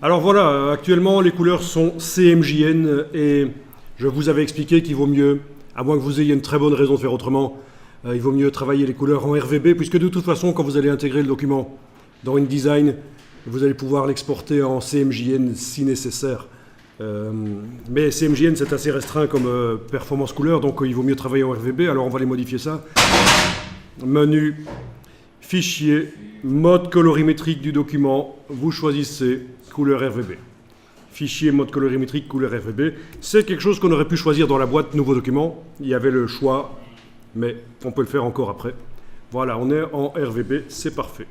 Alors voilà, actuellement les couleurs sont CMJN et je vous avais expliqué qu'il vaut mieux, à moins que vous ayez une très bonne raison de faire autrement, il vaut mieux travailler les couleurs en RVB puisque de toute façon quand vous allez intégrer le document dans InDesign, vous allez pouvoir l'exporter en CMJN si nécessaire. Mais CMJN c'est assez restreint comme performance couleur, donc il vaut mieux travailler en RVB, alors on va les modifier ça. Menu, fichier, mode colorimétrique du document, vous choisissez couleur RVB. Fichier, mode colorimétrique, couleur RVB. C'est quelque chose qu'on aurait pu choisir dans la boîte nouveau document. Il y avait le choix, mais on peut le faire encore après. Voilà, on est en RVB, c'est parfait.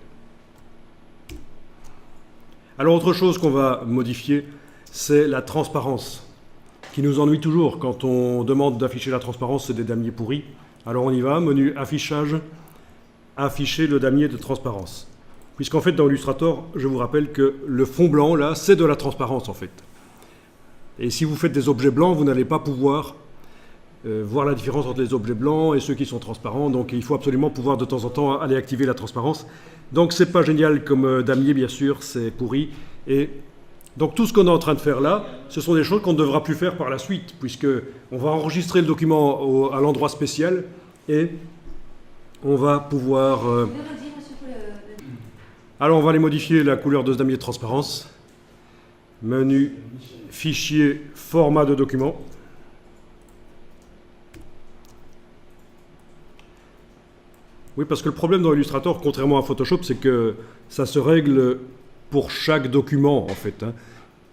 Alors autre chose qu'on va modifier, c'est la transparence, qui nous ennuie toujours. Quand on demande d'afficher la transparence, c'est des damiers pourris. Alors on y va, menu affichage, afficher le damier de transparence. Puisqu'en fait, dans Illustrator, je vous rappelle que le fond blanc, là, c'est de la transparence, en fait. Et si vous faites des objets blancs, vous n'allez pas pouvoir voir la différence entre les objets blancs et ceux qui sont transparents. Donc, il faut absolument pouvoir, de temps en temps, aller activer la transparence. Donc, c'est pas génial comme damier, bien sûr, c'est pourri. Et donc, tout ce qu'on est en train de faire là, ce sont des choses qu'on ne devra plus faire par la suite, puisqu'on va enregistrer le document à l'endroit spécial et on va pouvoir... Alors on va aller modifier la couleur de ce damier de transparence. Menu, fichier, format de document. Oui, parce que le problème dans Illustrator, contrairement à Photoshop, c'est que ça se règle pour chaque document, en fait.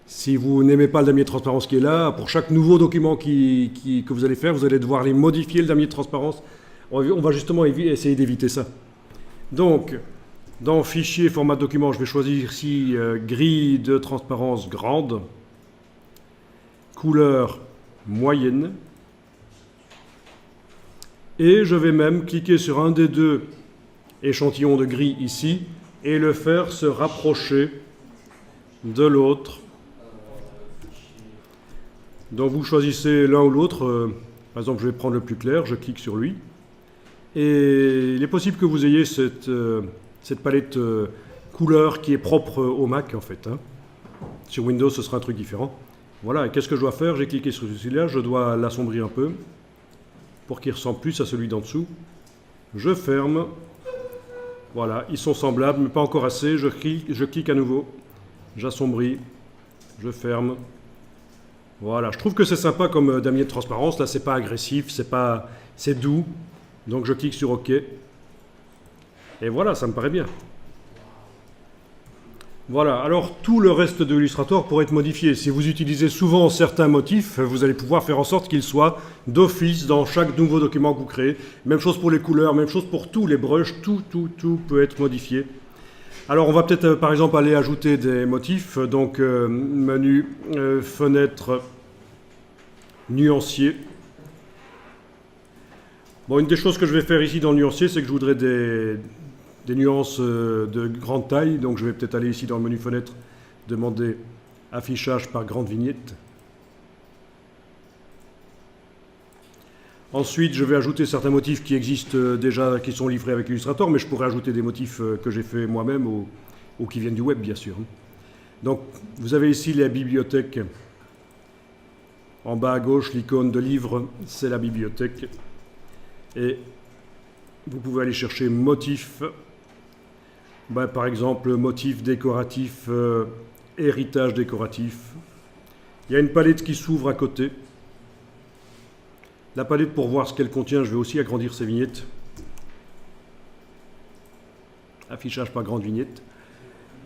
Si vous n'aimez pas le damier de transparence qui est là, pour chaque nouveau document que vous allez faire, vous allez devoir les modifier, le damier de transparence. On va justement essayer d'éviter ça. Donc... dans fichier, format de document, je vais choisir ici grille de transparence grande, couleur moyenne, et je vais même cliquer sur un des deux échantillons de gris ici et le faire se rapprocher de l'autre. Donc vous choisissez l'un ou l'autre, par exemple je vais prendre le plus clair, je clique sur lui, et il est possible que vous ayez cette palette couleur qui est propre au Mac en fait. Sur Windows, ce sera un truc différent. Voilà, et qu'est-ce que je dois faire? J'ai cliqué sur celui-là, je dois l'assombrir un peu pour qu'il ressemble plus à celui d'en dessous. Je ferme. Voilà, ils sont semblables, mais pas encore assez. Je clique à nouveau, j'assombris, je ferme. Voilà, je trouve que c'est sympa comme damier de transparence. Là, c'est pas agressif, c'est doux. Donc je clique sur OK. Et voilà, ça me paraît bien. Voilà, alors tout le reste de Illustrator pourrait être modifié. Si vous utilisez souvent certains motifs, vous allez pouvoir faire en sorte qu'ils soient d'office dans chaque nouveau document que vous créez. Même chose pour les couleurs, même chose pour tous les brushes, tout peut être modifié. Alors on va peut-être par exemple aller ajouter des motifs. Donc menu, fenêtre, nuancier. Bon, une des choses que je vais faire ici dans le nuancier, c'est que je voudrais des nuances de grande taille, donc je vais peut-être aller ici dans le menu fenêtre, demander affichage par grande vignette. Ensuite, je vais ajouter certains motifs qui existent déjà, qui sont livrés avec Illustrator, mais je pourrais ajouter des motifs que j'ai fait moi-même ou qui viennent du web, bien sûr. Donc, vous avez ici la bibliothèque. En bas à gauche, l'icône de livre, c'est la bibliothèque. Et vous pouvez aller chercher motifs. Par exemple, motif décoratif, héritage décoratif. Il y a une palette qui s'ouvre à côté. La palette, pour voir ce qu'elle contient, je vais aussi agrandir ces vignettes. Affichage par grande vignette.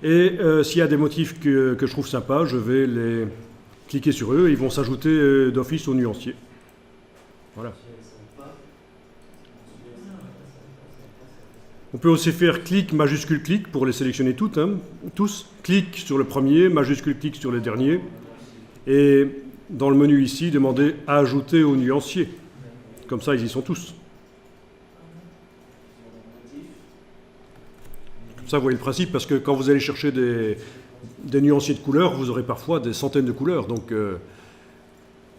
Et s'il y a des motifs que je trouve sympas, je vais les cliquer sur eux et ils vont s'ajouter d'office au nuancier. Voilà. On peut aussi faire clic, majuscule, clic pour les sélectionner toutes, tous. Clic sur le premier, majuscule, clic sur le dernier. Et dans le menu ici, demander ajouter au nuancier. Comme ça, ils y sont tous. Comme ça, vous voyez le principe, parce que quand vous allez chercher des nuanciers de couleurs, vous aurez parfois des centaines de couleurs. Donc,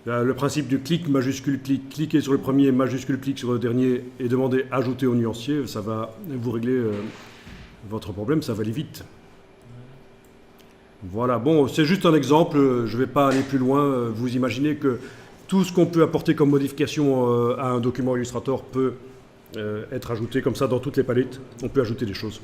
le principe du clic, majuscule, clic, cliquer sur le premier, majuscule, clic sur le dernier et demander ajouter au nuancier, ça va vous régler votre problème, ça va aller vite. Voilà, bon, c'est juste un exemple, je ne vais pas aller plus loin. Vous imaginez que tout ce qu'on peut apporter comme modification à un document Illustrator peut être ajouté comme ça dans toutes les palettes. On peut ajouter des choses.